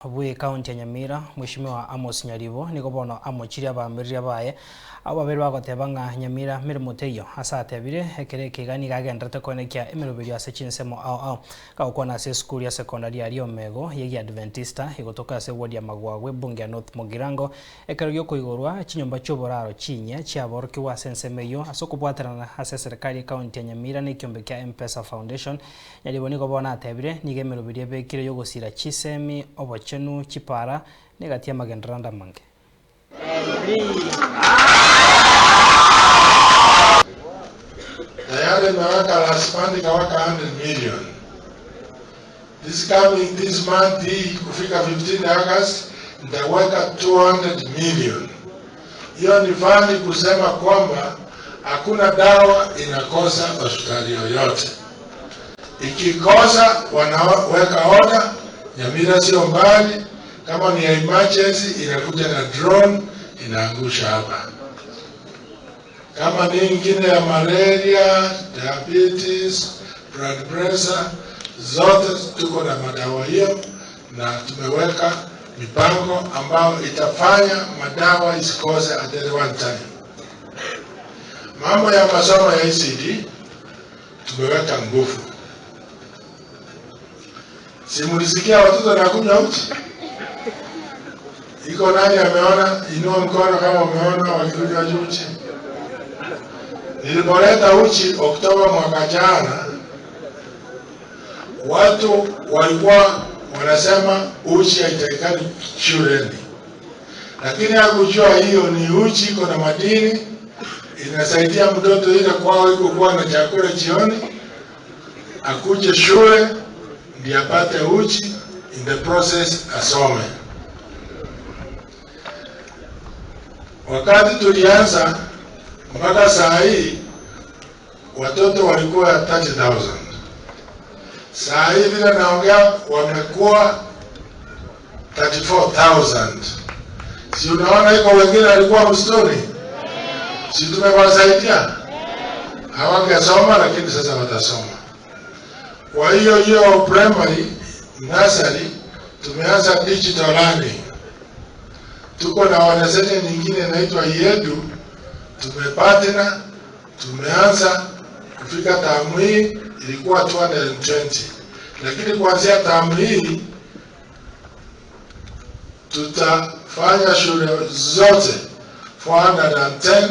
Abue county ya Nyamira Mheshimiwa Amos Nyaribo niko bono amochiria bamirira baye abo babiri bagotebanga Nyamira mirimo teyo asatebire ekere kigani gagendete konekia emirubiri ase chinsemo ao gakona ase school ya secondary ya Omego yegi Adventista igotoka ase ward ya Magwagwe bunge ya North Mugirango ekero gyo kuigorwa chinyomba choboraro chinya chiaboroki wa sensemeyo asokubwaterana ase serikali county ya Nyamira ne kiombe kya M-Pesa Foundation Nyaribo niko bona atebire nige emirubiri ebekire yo gosira chisemi chenu chipara negatia magendrando mange. Tayari naweka last month kawaka 100 million. This month hii kufika 15 August nitaweka 200 million. Hiyo ni fani kusema kwamba hakuna dawa inakosa hospitali yoyote. Ikikosa wanaweka order. Nyamira sio mbali, kama ni emergency inakuja na drone inaangusha hapa. Kama ni ingine ya malaria, diabetes, blood pressure, zote tuko na madawa hiyo na tumeweka mipango ambayo itafanya madawa isikose at one time. Mambo ya masomo ya ICT tumeweka nguvu. Simulisikia watoto na kunywa uchi. Iko nani ameona? Inua mkono kama umeona wakikunywa uchi. Nilipoleta uchi Oktoba mwaka jana, watu walikuwa wanasema uchi haitakikani shuleni. Lakini hakujua hiyo ni uchi iko na madini, inasaidia mtoto ile kwao iko kuwa na chakula jioni, akuje shule ndiye apate uchi, in the process asome. Wakati tulianza mpaka saa hii watoto walikuwa 30,000. Saa hii vile naongea wamekuwa 34,000. Si unaona iko wengine walikuwa msituni? Si tumewasaidia? Hawangesoma lakini sasa watasoma. Kwa hiyo primary, nursery, tumeanza digital learning. Tuko na wanasete nyingine inaitwa Yedu, tumepatana, tumeanza kufika tamu hii, ilikuwa 220. Lakini kuanzia tamu hii, tutafanya shule zote 410